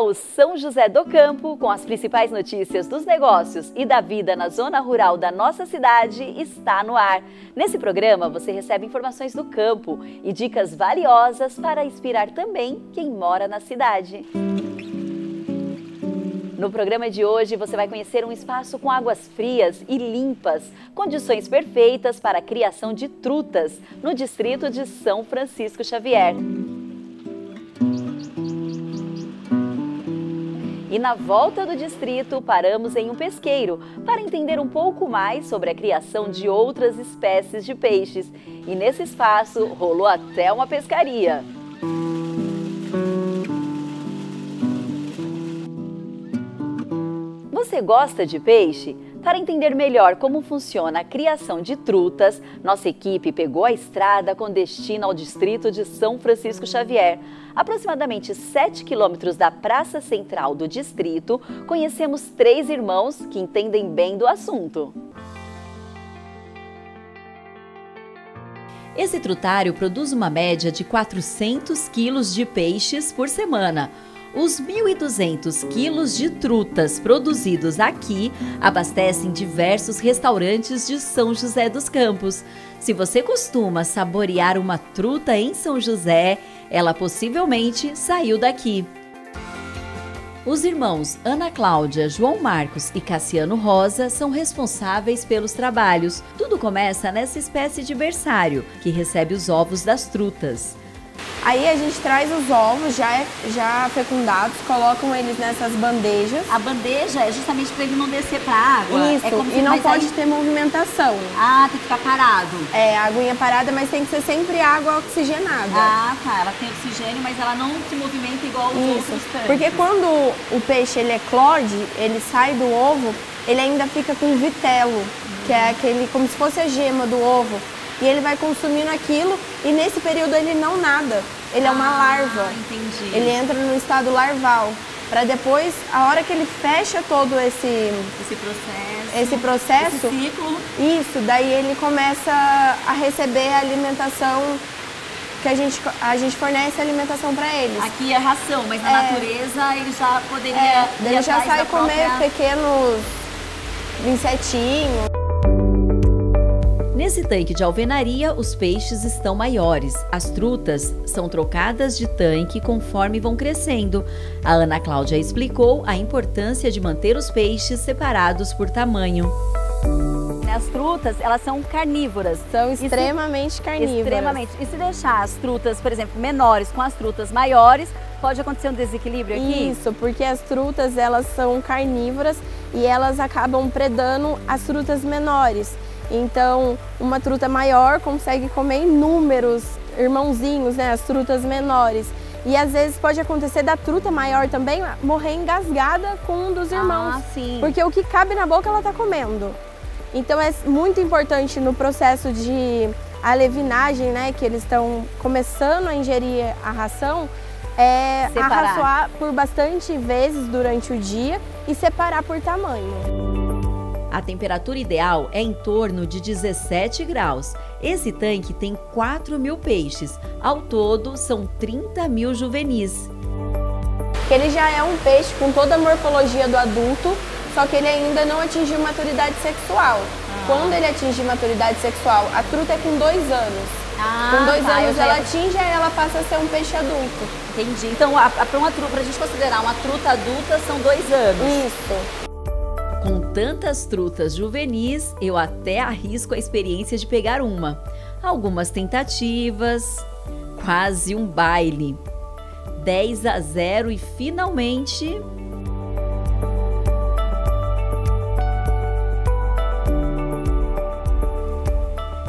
o São José do Campo, com as principais notícias dos negócios e da vida na zona rural da nossa cidade, está no ar. Nesse programa, você recebe informações do campo e dicas valiosas para inspirar também quem mora na cidade. No programa de hoje, você vai conhecer um espaço com águas frias e limpas, condições perfeitas para a criação de trutas, no distrito de São Francisco Xavier. E na volta do distrito, paramos em um pesqueiro para entender um pouco mais sobre a criação de outras espécies de peixes. E nesse espaço, rolou até uma pescaria. Você gosta de peixe? Para entender melhor como funciona a criação de trutas, nossa equipe pegou a estrada com destino ao distrito de São Francisco Xavier. Aproximadamente 7 quilômetros da praça central do distrito, conhecemos 3 irmãos que entendem bem do assunto. Esse trutário produz uma média de 400 quilos de peixes por semana. Os 1.200 quilos de trutas produzidos aqui abastecem diversos restaurantes de São José dos Campos. Se você costuma saborear uma truta em São José, ela possivelmente saiu daqui. Os irmãos Ana Cláudia, João Marcos e Cassiano Rosa são responsáveis pelos trabalhos. Tudo começa nessa espécie de berçário, que recebe os ovos das trutas. Aí a gente traz os ovos já fecundados, colocam eles nessas bandejas. A bandeja é justamente para ele não descer para a água? Isso, e não pode ter movimentação. Ah, tem que ficar parado. É, a aguinha parada, mas tem que ser sempre água oxigenada. Ah, tá. Ela tem oxigênio, mas ela não se movimenta igual os outros tanques. Porque quando o peixe ele eclode, ele sai do ovo, ele ainda fica com vitelo, que é aquele como se fosse a gema do ovo. E ele vai consumindo aquilo e nesse período ele não nada. Ele é uma larva. Entendi. Ele entra no estado larval. Para depois, a hora que ele fecha todo esse processo, esse ciclo. Isso, daí ele começa a receber a alimentação que a gente fornece a alimentação para eles. Aqui é ração, mas na natureza ele já poderia ele já sai comer pequenos insetinhos. Nesse tanque de alvenaria, os peixes estão maiores. As trutas são trocadas de tanque conforme vão crescendo. A Ana Cláudia explicou a importância de manter os peixes separados por tamanho. As trutas, elas são carnívoras. São extremamente carnívoras. Extremamente. E se deixar as trutas, por exemplo, menores com as trutas maiores, pode acontecer um desequilíbrio aqui? Isso, porque as trutas, elas são carnívoras e elas acabam predando as trutas menores. Então, uma truta maior consegue comer inúmeros irmãozinhos, né, as trutas menores. E às vezes pode acontecer da truta maior também morrer engasgada com um dos irmãos. Ah, sim. Porque o que cabe na boca ela está comendo. Então é muito importante no processo de alevinagem, né, que eles estão começando a ingerir a ração, arraçoar por bastante vezes durante o dia e separar por tamanho. A temperatura ideal é em torno de 17 graus. Esse tanque tem 4.000 peixes. Ao todo, são 30.000 juvenis. Ele já é um peixe com toda a morfologia do adulto, só que ele ainda não atingiu maturidade sexual. Quando ele atingir maturidade sexual, a truta é com 2 anos. Com 2 anos ela atinge e ela passa a ser um peixe adulto. Entendi. Então, para a gente considerar uma truta adulta, são 2 anos. Isso. Com tantas trutas juvenis, eu até arrisco a experiência de pegar uma. Algumas tentativas, quase um baile. 10-0 e finalmente...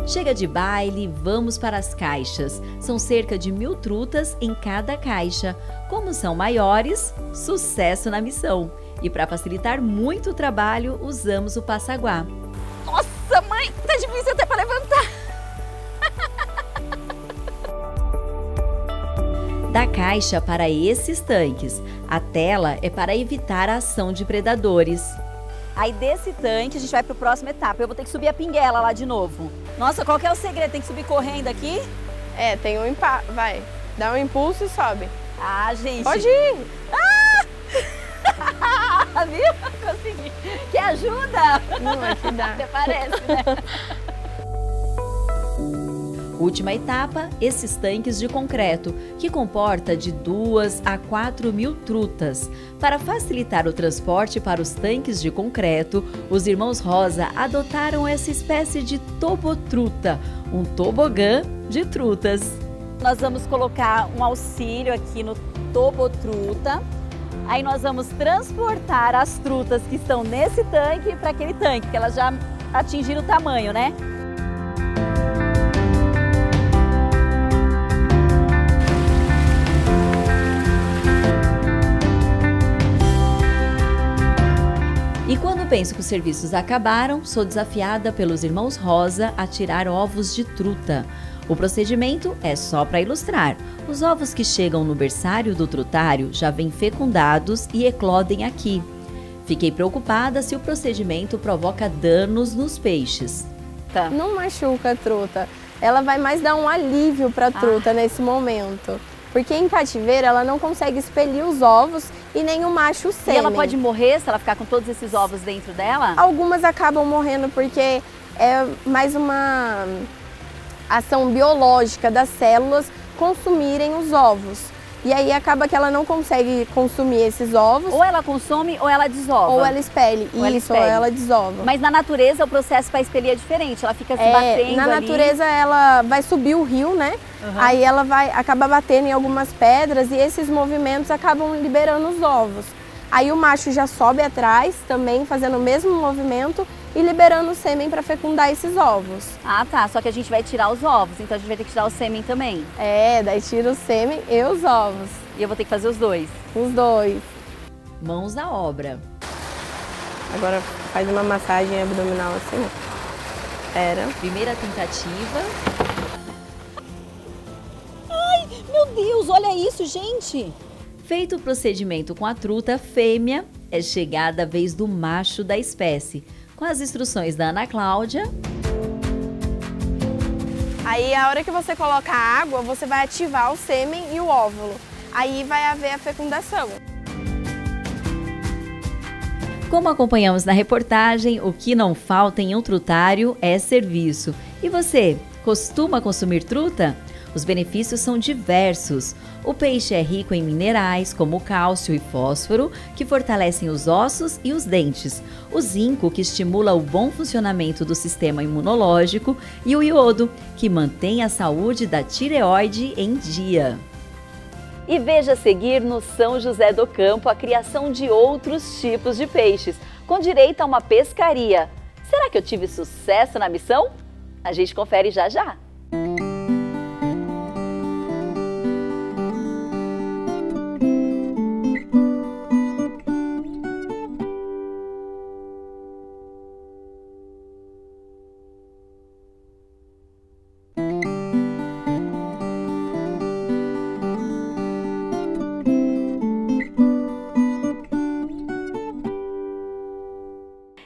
Chega de baile, vamos para as caixas. São cerca de 1.000 trutas em cada caixa. Como são maiores, sucesso na missão. E para facilitar muito o trabalho, usamos o passaguá. Nossa, mãe, tá difícil até para levantar. Da caixa para esses tanques, a tela é para evitar a ação de predadores. Aí desse tanque a gente vai para a próxima etapa. Eu vou ter que subir a pinguela lá de novo. Nossa, qual que é o segredo? Tem que subir correndo aqui? Tem um impacto. Vai, dá um impulso e sobe. Ah, gente. Pode ir. Ah! Viu? Consegui. Quer ajuda? Não, é que dá. Até parece, né? Última etapa, esses tanques de concreto, que comporta de 2 a 4 mil trutas. Para facilitar o transporte para os tanques de concreto, os irmãos Rosa adotaram essa espécie de tobotruta, um tobogã de trutas. Nós vamos colocar um auxílio aqui no tobotruta. Aí nós vamos transportar as trutas que estão nesse tanque para aquele tanque, que elas já atingiram o tamanho, né? E quando penso que os serviços acabaram, sou desafiada pelos irmãos Rosa a tirar ovos de truta. O procedimento é só para ilustrar. Os ovos que chegam no berçário do trutário já vêm fecundados e eclodem aqui. Fiquei preocupada se o procedimento provoca danos nos peixes. Tá. Não machuca a truta. Ela vai mais dar um alívio para a truta nesse momento. Porque em cativeiro ela não consegue expelir os ovos e nem o macho sêmen. E ela pode morrer se ela ficar com todos esses ovos dentro dela? Algumas acabam morrendo porque é mais uma ação biológica das células consumirem os ovos. E aí acaba que ela não consegue consumir esses ovos. Ou ela consome ou ela desova. Ou ela expele. Ou ela desova. Mas na natureza o processo para expelir é diferente, ela fica se batendo na ali. natureza ela vai subir o rio, né? Aí ela vai acabar batendo em algumas pedras e esses movimentos acabam liberando os ovos. Aí o macho já sobe atrás também, fazendo o mesmo movimento e liberando o sêmen para fecundar esses ovos. Ah, tá. Só que a gente vai tirar os ovos, então a gente vai ter que tirar o sêmen também. Daí tira o sêmen e os ovos. E eu vou ter que fazer os dois? Os dois. Mãos à obra. Agora faz uma massagem abdominal assim. Primeira tentativa. Ai, meu Deus, olha isso, gente! Feito o procedimento com a truta fêmea, é chegada a vez do macho da espécie. Com as instruções da Ana Cláudia. Aí a hora que você coloca a água, você vai ativar o sêmen e o óvulo. Aí vai haver a fecundação. Como acompanhamos na reportagem, o que não falta em um trutário é serviço. E você, costuma consumir truta? Os benefícios são diversos. O peixe é rico em minerais, como cálcio e fósforo, que fortalecem os ossos e os dentes. O zinco, que estimula o bom funcionamento do sistema imunológico. E o iodo, que mantém a saúde da tireoide em dia. E veja a seguir no São José do Campo a criação de outros tipos de peixes, com direito a uma pescaria. Será que eu tive sucesso na missão? A gente confere já já.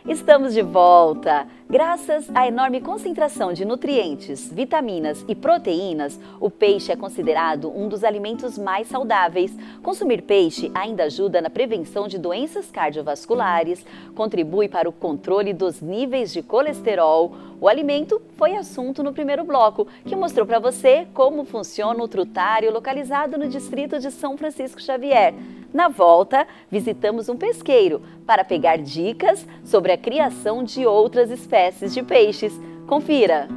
Estamos de volta! Graças à enorme concentração de nutrientes, vitaminas e proteínas, o peixe é considerado um dos alimentos mais saudáveis. Consumir peixe ainda ajuda na prevenção de doenças cardiovasculares, contribui para o controle dos níveis de colesterol. O alimento foi assunto no primeiro bloco, que mostrou para você como funciona o trutário localizado no distrito de São Francisco Xavier. Na volta, visitamos um pesqueiro para pegar dicas sobre a criação de outras espécies de peixes. Confira!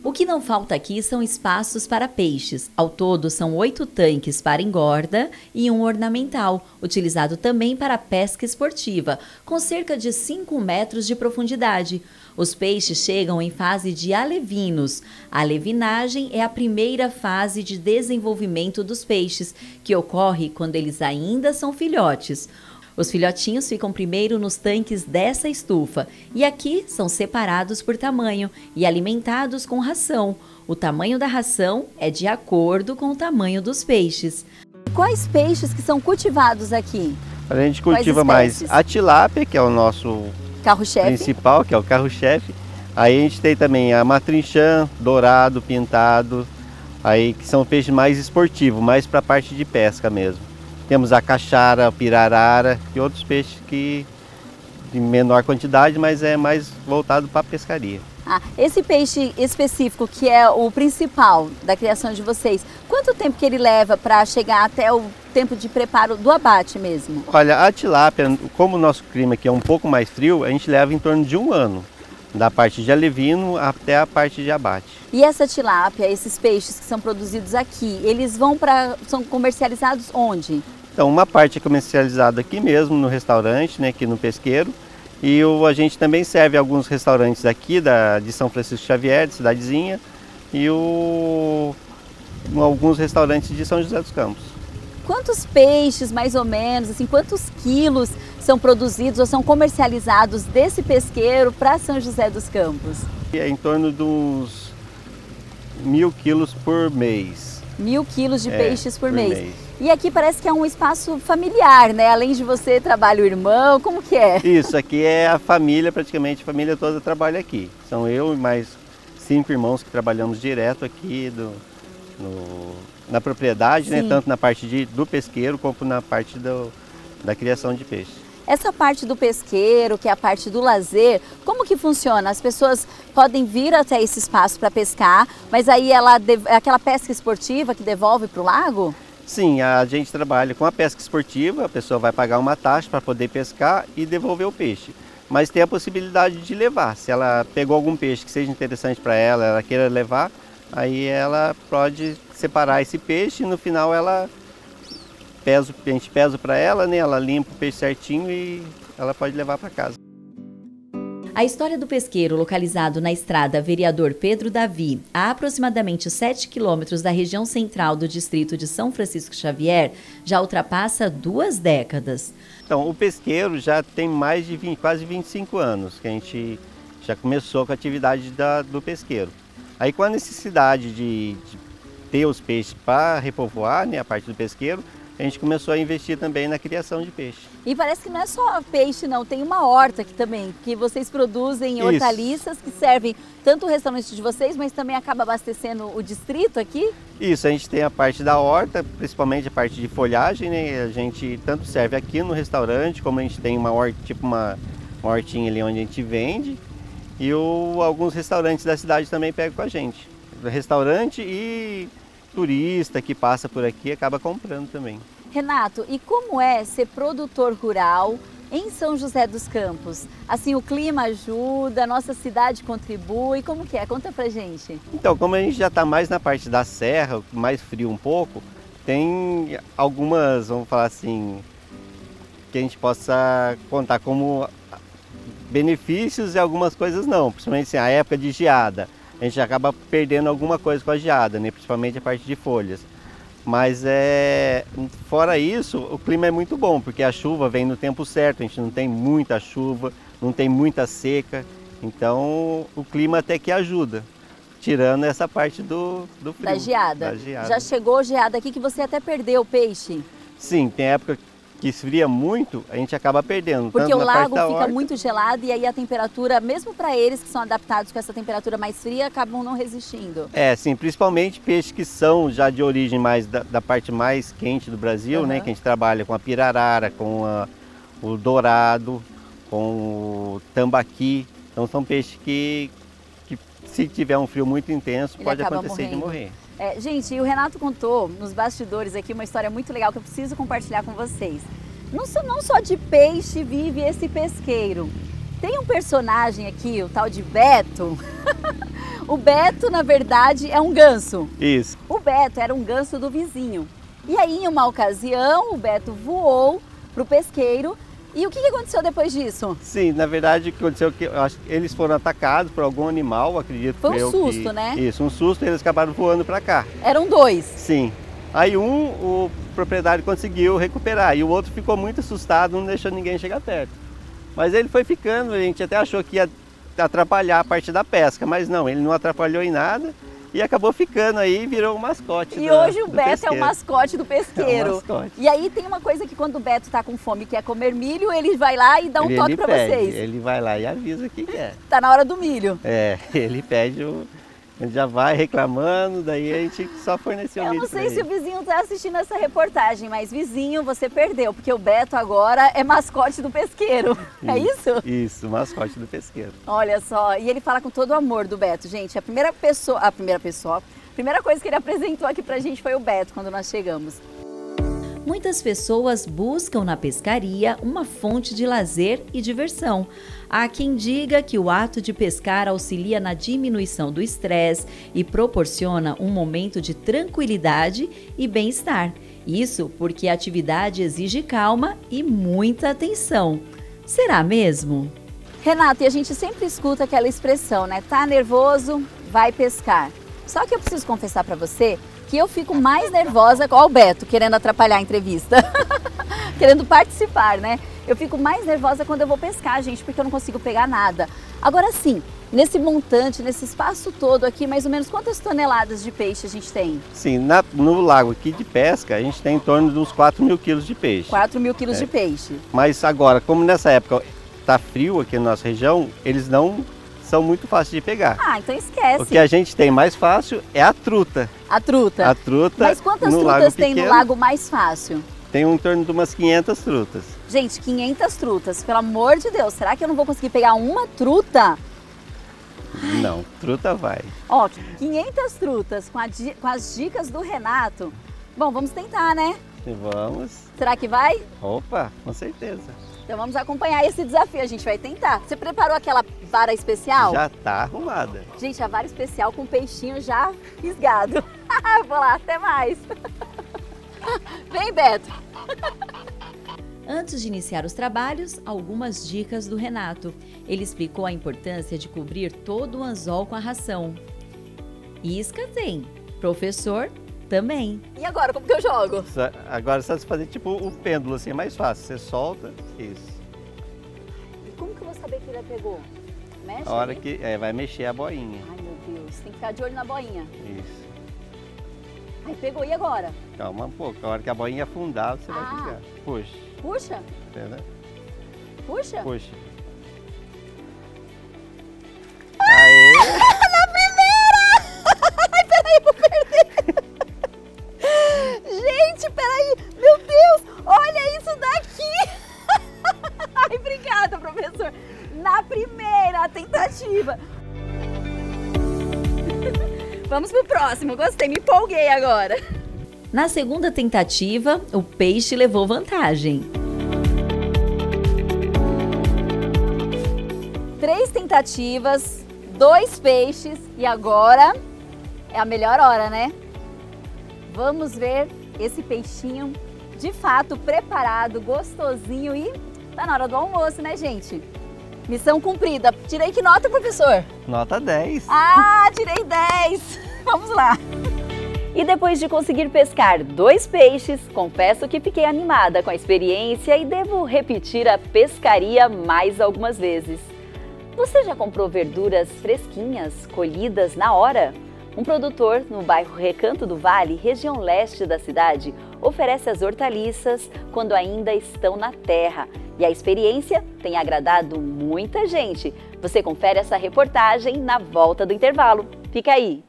O que não falta aqui são espaços para peixes. Ao todo, são 8 tanques para engorda e um ornamental, utilizado também para pesca esportiva, com cerca de 5 metros de profundidade. Os peixes chegam em fase de alevinos. A alevinagem é a primeira fase de desenvolvimento dos peixes, que ocorre quando eles ainda são filhotes. Os filhotinhos ficam primeiro nos tanques dessa estufa e aqui são separados por tamanho e alimentados com ração. O tamanho da ração é de acordo com o tamanho dos peixes. Quais peixes que são cultivados aqui? A gente cultiva mais a tilápia, que é o nosso carro-chefe principal, que é o carro-chefe. Aí a gente tem também a matrinchã, dourado, pintado, aí que são peixes mais esportivos, mais para a parte de pesca mesmo. Temos a caixara, a pirarara e outros peixes que de menor quantidade, mas é mais voltado para a pescaria. Ah, esse peixe específico, que é o principal da criação de vocês, quanto tempo que ele leva para chegar até o tempo de preparo do abate mesmo? Olha, a tilápia, como o nosso clima aqui é um pouco mais frio, a gente leva em torno de 1 ano, da parte de alevino até a parte de abate. E essa tilápia, esses peixes que são produzidos aqui, eles são comercializados onde? Então, uma parte é comercializada aqui mesmo, no restaurante, né, aqui no pesqueiro. E a gente também serve alguns restaurantes aqui de São Francisco Xavier, de cidadezinha, e alguns restaurantes de São José dos Campos. Quantos peixes, mais ou menos, assim, quantos quilos são produzidos ou são comercializados desse pesqueiro para São José dos Campos? É em torno de uns 1.000 quilos por mês. 1.000 quilos de peixes por mês. E aqui parece que é um espaço familiar, né? Além de você, trabalha o irmão, como que é? Isso, aqui é a família, praticamente a família toda trabalha aqui. São eu e mais 5 irmãos que trabalhamos direto aqui na propriedade, né? Tanto na parte do pesqueiro como na parte da criação de peixe. Essa parte do pesqueiro, que é a parte do lazer, como que funciona? As pessoas podem vir até esse espaço para pescar, mas aí é aquela pesca esportiva que devolve para o lago? Sim, a gente trabalha com a pesca esportiva, a pessoa vai pagar uma taxa para poder pescar e devolver o peixe. Mas tem a possibilidade de levar. Se ela pegou algum peixe que seja interessante para ela queira levar, aí ela pode separar esse peixe e no final a gente pesa para ela, né? Ela limpa o peixe certinho e ela pode levar para casa. A história do pesqueiro, localizado na estrada Vereador Pedro Davi, a aproximadamente 7 quilômetros da região central do distrito de São Francisco Xavier, já ultrapassa 2 décadas. Então, o pesqueiro já tem mais de quase 25 anos que a gente já começou com a atividade do pesqueiro. Aí com a necessidade de ter os peixes para repovoar, né, a parte do pesqueiro, a gente começou a investir também na criação de peixe. E parece que não é só peixe não, tem uma horta aqui também, que vocês produzem hortaliças que servem tanto o restaurante de vocês, mas também acaba abastecendo o distrito aqui? Isso, a gente tem a parte da horta, principalmente a parte de folhagem, né? A gente tanto serve aqui no restaurante, como a gente tem uma horta, tipo uma hortinha ali onde a gente vende, e alguns restaurantes da cidade também pegam com a gente. Restaurante e turista que passa por aqui acaba comprando também. Renato, e como é ser produtor rural em São José dos Campos? Assim, o clima ajuda, a nossa cidade contribui, como que é? Conta pra gente. Então, como a gente já está mais na parte da serra, mais frio um pouco, tem algumas, vamos falar assim, que a gente possa contar como benefícios e algumas coisas não, principalmente assim, a época de geada. A gente acaba perdendo alguma coisa com a geada, né? Principalmente a parte de folhas. Mas fora isso, o clima é muito bom, porque a chuva vem no tempo certo, a gente não tem muita chuva, não tem muita seca, então o clima até que ajuda, tirando essa parte do frio. Da geada. Da geada. Já chegou geada aqui que você até perdeu o peixe? Sim, tem época que esfria muito, a gente acaba perdendo. Porque o lago fica horta, muito gelado e aí a temperatura, mesmo para eles que são adaptados com essa temperatura mais fria, acabam não resistindo. Sim, principalmente peixes que são já de origem mais da parte mais quente do Brasil, né? Que a gente trabalha com a pirarara, com o dourado, com o tambaqui. Então são peixes que se tiver um frio muito intenso, pode acontecer de morrer. Gente, e o Renato contou nos bastidores aqui uma história muito legal que eu preciso compartilhar com vocês. Não só de peixe vive esse pesqueiro. Tem um personagem aqui, o tal de Beto. O Beto, na verdade, é um ganso. Isso. O Beto era um ganso do vizinho. E aí, em uma ocasião, o Beto voou para o pesqueiro. E o que aconteceu depois disso? Sim, na verdade, o que aconteceu é que eu acho que eles foram atacados por algum animal, acredito. Foi um susto, né? Isso, um susto, e eles acabaram voando para cá. Eram 2? Sim. Aí o proprietário conseguiu recuperar e o outro ficou muito assustado, não deixou ninguém chegar perto. Mas ele foi ficando, a gente até achou que ia atrapalhar a parte da pesca, mas não, ele não atrapalhou em nada. E acabou ficando aí e virou o mascote. E hoje o Beto é o mascote do pesqueiro. É o mascote. E aí tem uma coisa que quando o Beto tá com fome e quer comer milho, ele vai lá e dá um toque pra vocês. Ele vai lá e avisa o que quer. Tá na hora do milho. Ele pede A gente já vai reclamando, daí a gente só forneceu o Eu leite não pra sei se o ele. vizinho está assistindo essa reportagem, mas vizinho, você perdeu, porque o Beto agora é mascote do pesqueiro. É isso? Isso, mascote do pesqueiro. Olha só, e ele fala com todo o amor do Beto. Gente, a primeira coisa que ele apresentou aqui pra gente foi o Beto quando nós chegamos. Muitas pessoas buscam na pescaria uma fonte de lazer e diversão. Há quem diga que o ato de pescar auxilia na diminuição do estresse e proporciona um momento de tranquilidade e bem-estar. Isso porque a atividade exige calma e muita atenção. Será mesmo? Renato, e a gente sempre escuta aquela expressão, né? Tá nervoso, vai pescar. Só que eu preciso confessar pra você que eu fico mais nervosa com o Beto querendo atrapalhar a entrevista, querendo participar, né? Eu fico mais nervosa quando eu vou pescar, gente, porque eu não consigo pegar nada. Agora sim, nesse montante, nesse espaço todo aqui, mais ou menos quantas toneladas de peixe a gente tem? Sim, no lago aqui de pesca, a gente tem em torno de uns 4.000 quilos de peixe. 4.000 quilos de peixe. Mas agora, como nessa época tá frio aqui na nossa região, eles não são muito fáceis de pegar. Ah, então esquece. O que a gente tem mais fácil é a truta. A truta. A truta. Mas quantas no trutas lago tem no pequeno, lago mais fácil? Tem em torno de umas 500 trutas. Gente, 500 trutas, pelo amor de Deus, será que eu não vou conseguir pegar uma truta? Não, truta vai. Ó, 500 trutas com as dicas do Renato. Bom, vamos tentar, né? E vamos. Será que vai? Opa, com certeza. Então vamos acompanhar esse desafio, a gente vai tentar. Você preparou aquela vara especial? Já tá arrumada. Gente, a vara especial com peixinho já fisgado. Vou lá, até mais. Vem, Beto. Antes de iniciar os trabalhos, algumas dicas do Renato. Ele explicou a importância de cobrir todo o anzol com a ração. Isca tem, professor também. E agora, como que eu jogo? Agora só se fazer tipo o pêndulo, assim, é mais fácil. Você solta, isso. E como que eu vou saber que ele pegou? Mexe? A hora que vai mexer a boinha. Ai, meu Deus, tem que ficar de olho na boinha. Isso. Ai, pegou, e agora? Calma um pouco, a hora que a boinha afundar, você vai pegar. Puxa. Puxa? Entendeu? Puxa? Puxa. Aê! Na primeira! Ai, peraí, vou perder. Gente, peraí. Meu Deus, olha isso daqui. Ai, obrigada, professor. Na primeira tentativa. Vamos pro próximo, gostei, me empolguei agora. Na segunda tentativa, o peixe levou vantagem. 3 tentativas, 2 peixes e agora é a melhor hora, né? Vamos ver esse peixinho de fato preparado, gostosinho e tá na hora do almoço, né, gente? Missão cumprida. Tirei que nota, professor? Nota 10. Ah, tirei 10. Vamos lá. E depois de conseguir pescar 2 peixes, confesso que fiquei animada com a experiência e devo repetir a pescaria mais algumas vezes. Você já comprou verduras fresquinhas, colhidas na hora? Um produtor no bairro Recanto do Vale, região leste da cidade, oferece as hortaliças quando ainda estão na terra. E a experiência tem agradado muita gente. Você confere essa reportagem na volta do intervalo. Fica aí!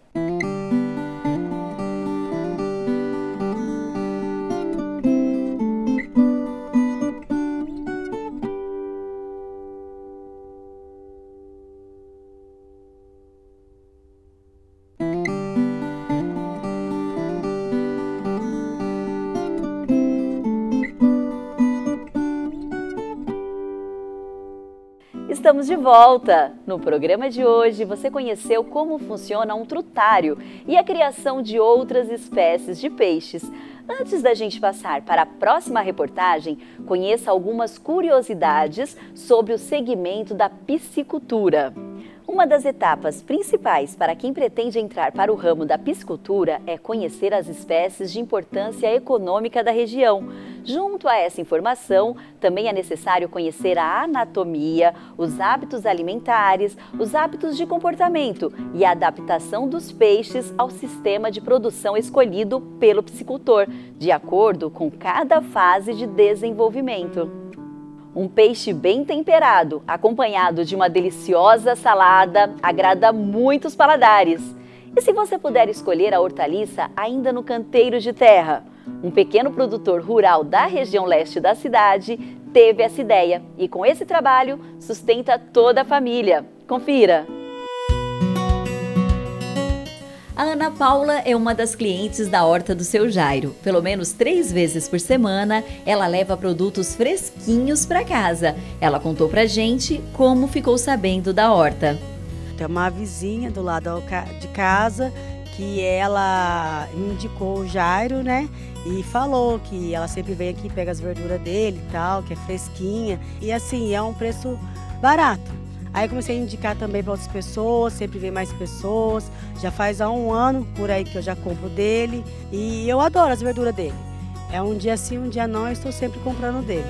Estamos de volta! No programa de hoje você conheceu como funciona um trutário e a criação de outras espécies de peixes. Antes da gente passar para a próxima reportagem, conheça algumas curiosidades sobre o segmento da piscicultura. Uma das etapas principais para quem pretende entrar para o ramo da piscicultura é conhecer as espécies de importância econômica da região. Junto a essa informação, também é necessário conhecer a anatomia, os hábitos alimentares, os hábitos de comportamento e a adaptação dos peixes ao sistema de produção escolhido pelo piscicultor, de acordo com cada fase de desenvolvimento. Um peixe bem temperado, acompanhado de uma deliciosa salada, agrada muitos paladares. E se você puder escolher a hortaliça ainda no canteiro de terra? Um pequeno produtor rural da região leste da cidade teve essa ideia e com esse trabalho sustenta toda a família. Confira! A Ana Paula é uma das clientes da horta do seu Jairo. Pelo menos 3 vezes por semana, ela leva produtos fresquinhos para casa. Ela contou pra gente como ficou sabendo da horta. Tem uma vizinha do lado de casa que ela me indicou o Jairo, né? E falou que ela sempre vem aqui, pega as verduras dele e tal, que é fresquinha. E assim, é um preço barato. Aí comecei a indicar também para outras pessoas, sempre vem mais pessoas. Já faz há 1 ano por aí que eu já compro dele. E eu adoro as verduras dele. É um dia sim, um dia não, eu estou sempre comprando dele.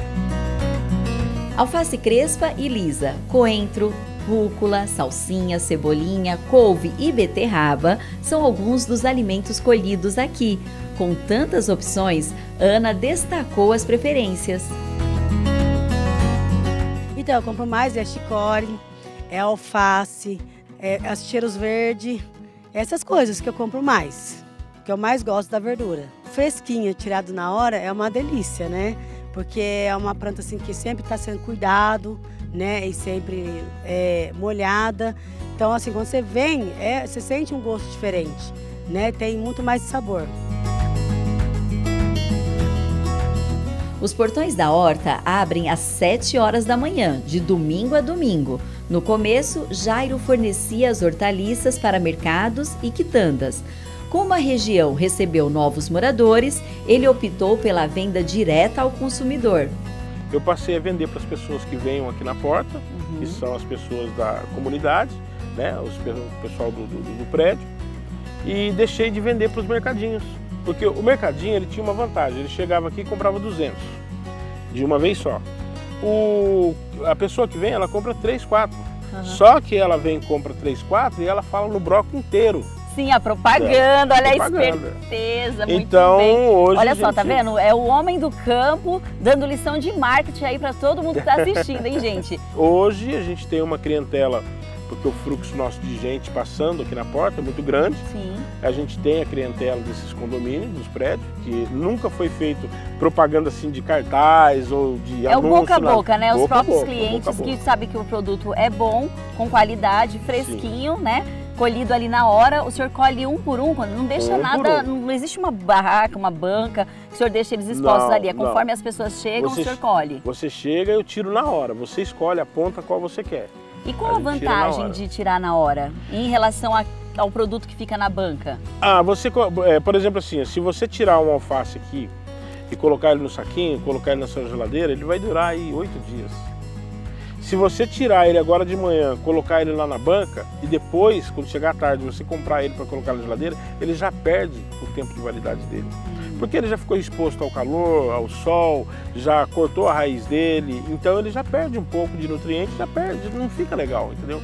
Alface crespa e lisa, coentro, rúcula, salsinha, cebolinha, couve e beterraba são alguns dos alimentos colhidos aqui. Com tantas opções, Ana destacou as preferências. Então, eu compro mais chicória, alface, as cheiros verdes, essas coisas que eu compro mais, que eu mais gosto da verdura. Fresquinha, tirado na hora, é uma delícia, né? Porque é uma planta assim que sempre está sendo cuidado, né? E sempre molhada. Então, assim, quando você vem, você sente um gosto diferente, né? Tem muito mais de sabor. Os portões da horta abrem às 7 horas da manhã, de domingo a domingo. No começo, Jairo fornecia as hortaliças para mercados e quitandas. Como a região recebeu novos moradores, ele optou pela venda direta ao consumidor. Eu passei a vender para as pessoas que venham aqui na porta, que são as pessoas da comunidade, né, o pessoal do prédio, e deixei de vender para os mercadinhos. Porque o mercadinho ele tinha uma vantagem, ele chegava aqui e comprava 200, de uma vez só. A pessoa que vem, ela compra 3, 4. Só que ela vem e compra 3, 4 e ela fala no bloco inteiro. Sim, a propaganda, olha a esperteza, muito então, bem. Hoje olha só, tá vendo? É o homem do campo dando lição de marketing aí para todo mundo que está assistindo, hein, gente? Hoje a gente tem uma clientela, porque o fluxo nosso de gente passando aqui na porta é muito grande. Sim. A gente tem a clientela desses condomínios, dos prédios, que nunca foi feito propaganda assim de cartaz ou de anúncio. É o boca a boca, né? Os próprios boca, clientes que sabem que o produto é bom, com qualidade, fresquinho, né? Colhido ali na hora, o senhor colhe um por um, não deixa nada, não existe uma barraca, uma banca, que o senhor deixa eles expostos ali, conforme as pessoas chegam, o senhor colhe. Você chega e eu tiro na hora, você escolhe a ponta qual você quer. E qual a vantagem de tirar na hora, em relação ao produto que fica na banca? Por exemplo assim, se você tirar um alface aqui e colocar ele no saquinho, colocar ele na sua geladeira, ele vai durar aí 8 dias. Se você tirar ele agora de manhã, colocar ele lá na banca e depois, quando chegar à tarde, você comprar ele para colocar na geladeira, ele já perde o tempo de validade dele. Porque ele já ficou exposto ao calor, ao sol, já cortou a raiz dele, então ele já perde um pouco de nutriente, já perde, não fica legal, entendeu?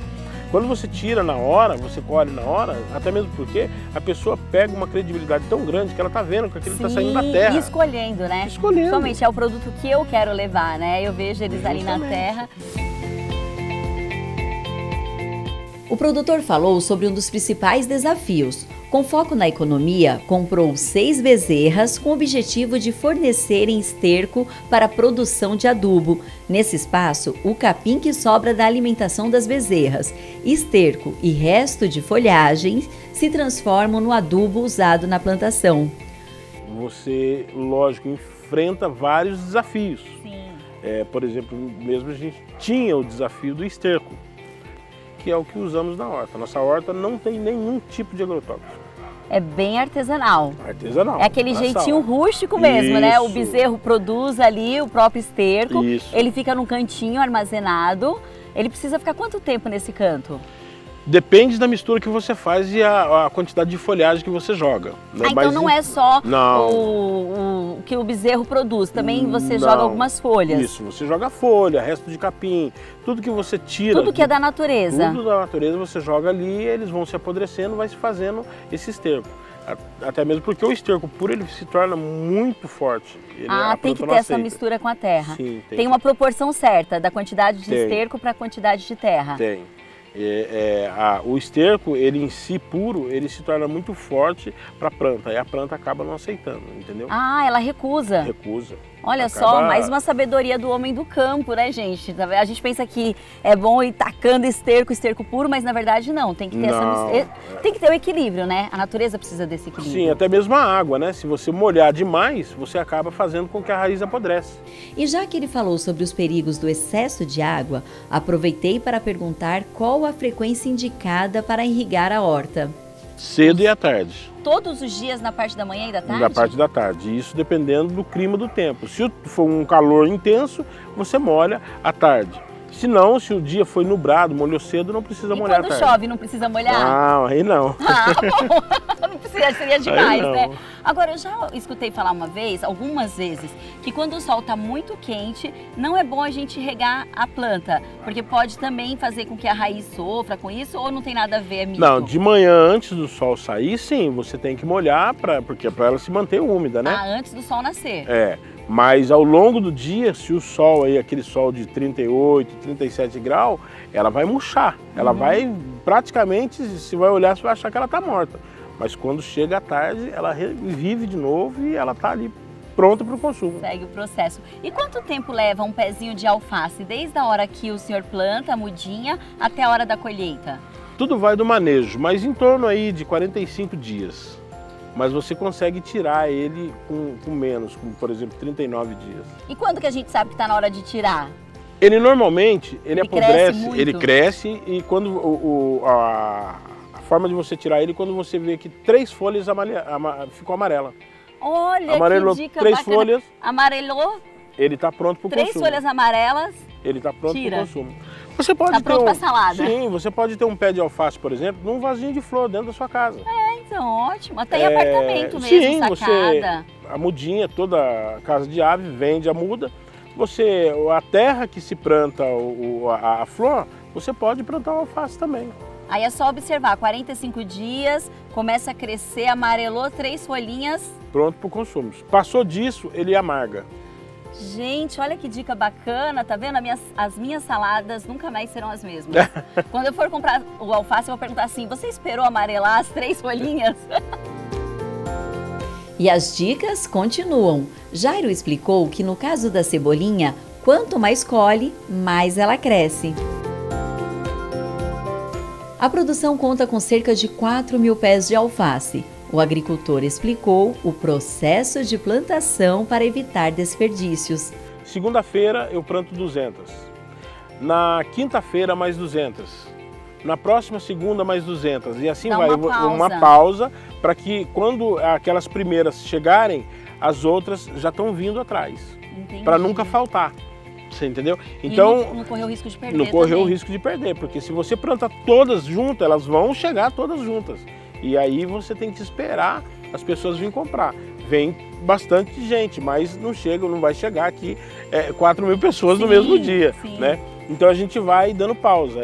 Quando você tira na hora, você colhe na hora, até mesmo porque a pessoa pega uma credibilidade tão grande que ela tá vendo que aquilo está saindo da terra. E escolhendo, né? Escolhendo. Somente é o produto que eu quero levar, né? Eu vejo eles ali na terra. O produtor falou sobre um dos principais desafios. Com foco na economia, comprou 6 bezerras com o objetivo de fornecerem esterco para a produção de adubo. Nesse espaço, o capim que sobra da alimentação das bezerras, esterco e resto de folhagens se transformam no adubo usado na plantação. Você, lógico, enfrenta vários desafios. Sim. Por exemplo, mesmo a gente tinha o desafio do esterco, que é o que usamos na horta. Nossa horta não tem nenhum tipo de agrotóxico. É bem artesanal. Artesanal. É aquele jeitinho rústico mesmo, né? O bezerro produz ali o próprio esterco. Isso. Ele fica num cantinho armazenado. Ele precisa ficar quanto tempo nesse canto? Depende da mistura que você faz e a quantidade de folhagem que você joga. Né? Então não é só não. o que o bezerro produz, também você joga algumas folhas. Isso, você joga folha, resto de capim, tudo que você tira. Tudo que é da natureza. Tudo da natureza você joga ali, eles vão se apodrecendo, vai se fazendo esse esterco. Até mesmo porque o esterco puro ele se torna muito forte. Tem que ter essa mistura com a terra. Sim, tem uma proporção certa da quantidade de esterco para a quantidade de terra. Tem. O esterco, ele em si puro, ele se torna muito forte para a planta, e a planta acaba não aceitando, entendeu? Ah, ela recusa. Recusa. Olha só, mais uma sabedoria do homem do campo, né, gente? A gente pensa que é bom ir tacando esterco puro, mas na verdade não. Tem que ter tem que ter o equilíbrio, né? A natureza precisa desse equilíbrio. Sim, até mesmo a água, né? Se você molhar demais, você acaba fazendo com que a raiz apodrece. E já que ele falou sobre os perigos do excesso de água, aproveitei para perguntar qual a frequência indicada para irrigar a horta. Cedo e à tarde. Todos os dias na parte da manhã e da tarde? Na parte da tarde, isso dependendo do clima do tempo. Se for um calor intenso, você molha à tarde. Se não, se o dia foi nublado, molhou cedo, não precisa molhar à tarde. E quando chove, não precisa molhar? Não, aí não. Não precisa, seria demais, né? Agora, eu já escutei falar algumas vezes, que quando o sol está muito quente, não é bom a gente regar a planta, porque pode também fazer com que a raiz sofra com isso, ou não tem nada a ver, é mito? Não, de manhã, antes do sol sair, sim, você tem que molhar, porque é para ela se manter úmida, né? Ah, antes do sol nascer. Mas ao longo do dia, se o sol aí, aquele sol de 38, 37 graus, ela vai murchar. Ela vai, praticamente, se vai olhar, você vai achar que ela está morta. Mas quando chega à tarde, ela revive de novo e ela está ali pronta para o consumo. Segue o processo. E quanto tempo leva um pezinho de alface, desde a hora que o senhor planta a mudinha até a hora da colheita? Tudo vai do manejo, mas em torno aí de 45 dias. Mas você consegue tirar ele com menos, como por exemplo 39 dias. E quando que a gente sabe que está na hora de tirar? Ele normalmente, ele apodrece, cresce muito. Ele cresce e quando a forma de você tirar ele, quando você vê que 3 folhas ficou amarela. Olha, amarelou que dica 3 bacana. folhas. Amarelou. Ele está pronto para o consumo. 3 folhas amarelas. Ele está pronto para o Tira. consumo. Você pode Tá pronto para salada. Sim, você pode ter um pé de alface, por exemplo, num vasinho de flor dentro da sua casa. Então, ótimo. Até em apartamento mesmo, sim, sacada. A mudinha, toda a casa de ave vende a muda. A terra que se planta a flor, você pode plantar o alface também. Aí é só observar, 45 dias, começa a crescer, amarelou 3 folhinhas. Pronto para o consumo. Passou disso, ele amarga. Gente, olha que dica bacana, tá vendo? As minhas saladas nunca mais serão as mesmas. Quando eu for comprar o alface, eu vou perguntar assim, você esperou amarelar as 3 folhinhas? E as dicas continuam. Jairo explicou que no caso da cebolinha, quanto mais colhe, mais ela cresce. A produção conta com cerca de 4.000 pés de alface. O agricultor explicou o processo de plantação para evitar desperdícios. Segunda-feira eu planto 200. Na quinta-feira mais 200. Na próxima segunda mais 200. E assim vai, uma pausa para que quando aquelas primeiras chegarem, as outras já estão vindo atrás. Para nunca faltar. Você entendeu? Então, e não correr o risco de perder. Não correr o risco de perder, porque se você planta todas juntas, elas vão chegar todas juntas. E aí você tem que esperar as pessoas virem comprar. Vem bastante gente, mas não vai chegar aqui 4.000 pessoas no mesmo dia, né? Então a gente vai dando pausa,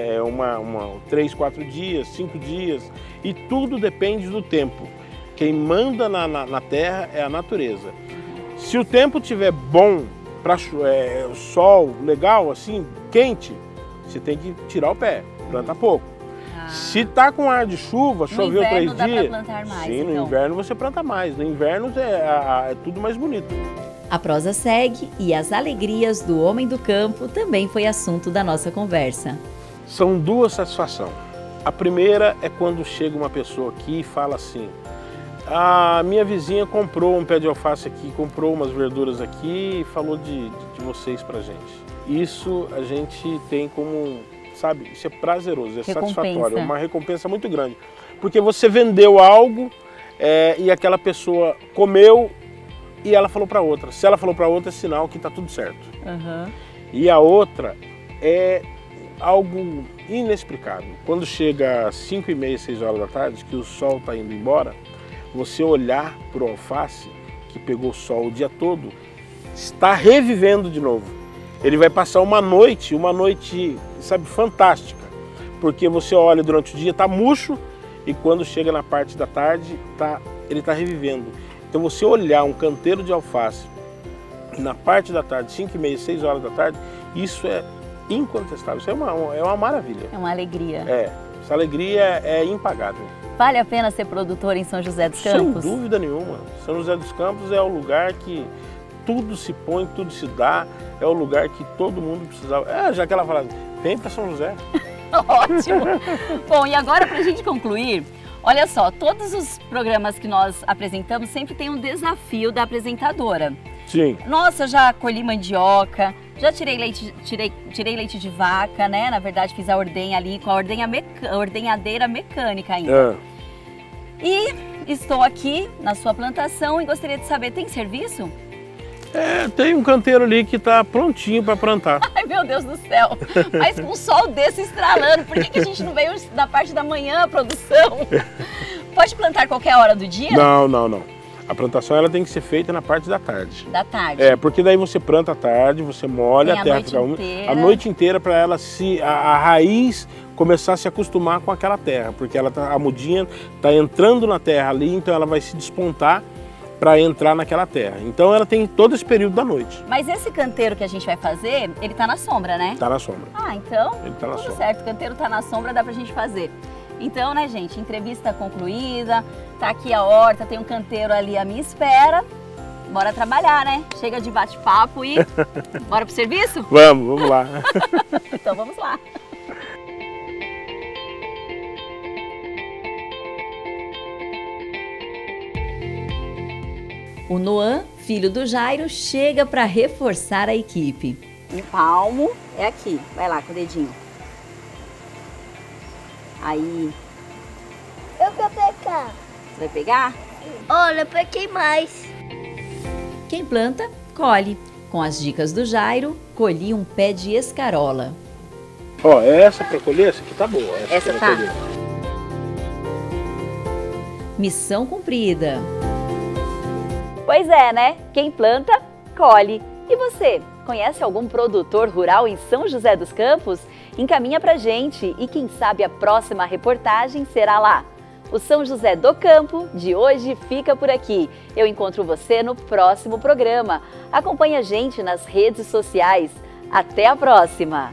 3, 4 dias, 5 dias, e tudo depende do tempo. Quem manda na terra é a natureza. Se o tempo estiver bom, sol legal, assim, quente, você tem que tirar o pé, planta pouco. Se tá com ar de chuva, choveu 3 dias, dá pra plantar mais, sim, no então. inverno você planta mais, no inverno é tudo mais bonito. A prosa segue e as alegrias do homem do campo também foi assunto da nossa conversa. São 2 satisfações. A primeira é quando chega uma pessoa aqui e fala assim, a minha vizinha comprou um pé de alface aqui, comprou umas verduras aqui e falou de vocês pra gente. Isso a gente tem como, sabe, isso é prazeroso, é satisfatório, é uma recompensa muito grande. Porque você vendeu algo e aquela pessoa comeu e ela falou para outra. Se ela falou para outra, é sinal que está tudo certo. E a outra é algo inexplicável. Quando chega às 5h30, 6 horas da tarde, que o sol está indo embora, você olhar para o alface, que pegou sol o dia todo, está revivendo de novo. Ele vai passar uma noite, sabe, fantástica. Porque você olha durante o dia, está murcho, e quando chega na parte da tarde, ele está revivendo. Então você olhar um canteiro de alface na parte da tarde, 5h30, 6 horas da tarde, isso é incontestável. Isso é uma maravilha. É uma alegria. Essa alegria é impagável. Vale a pena ser produtor em São José dos Campos? Sem dúvida nenhuma. São José dos Campos é o lugar que tudo se põe, tudo se dá, é o lugar que todo mundo precisava. Já aquela frase, vem para São José. Ótimo! Bom, e agora para a gente concluir, olha só, todos os programas que nós apresentamos sempre tem um desafio da apresentadora. Sim. Nossa, já colhi mandioca, já tirei leite de vaca, né? Na verdade, fiz a ordenha ali com a ordenhadeira mecânica ainda. E estou aqui na sua plantação e gostaria de saber, tem serviço? Tem um canteiro ali que está prontinho para plantar. Ai, meu Deus do céu! Mas com um sol desse estralando, por que a gente não veio na parte da manhã, a produção? Pode plantar qualquer hora do dia? Não. A plantação ela tem que ser feita na parte da tarde. Da tarde. Porque daí você planta à tarde, você molha, a terra fica úmida a noite inteira para ela a raiz começar a se acostumar com aquela terra, porque a mudinha está entrando na terra ali, então ela vai se despontar para entrar naquela terra. Então ela tem todo esse período da noite. Mas esse canteiro que a gente vai fazer, ele tá na sombra, né? Tá na sombra. Então ele tá na tudo sombra. Certo, o canteiro tá na sombra, dá pra gente fazer. Então, né, gente, entrevista concluída, tá aqui a horta, tem um canteiro ali à minha espera. Bora trabalhar, né? Chega de bate-papo e bora pro serviço? Vamos lá. Então vamos lá. O Noan, filho do Jairo, chega para reforçar a equipe. Um palmo é aqui. Vai lá com o dedinho. Aí. Eu quero pegar. Você vai pegar? Olha, eu peguei mais. Quem planta, colhe. Com as dicas do Jairo, colhi um pé de escarola. Essa para colher, essa aqui tá boa. Essa tá? Missão cumprida. Pois é, né? Quem planta, colhe. E você, conhece algum produtor rural em São José dos Campos? Encaminha pra gente e quem sabe a próxima reportagem será lá. O São José do Campo de hoje fica por aqui. Eu encontro você no próximo programa. Acompanhe a gente nas redes sociais. Até a próxima!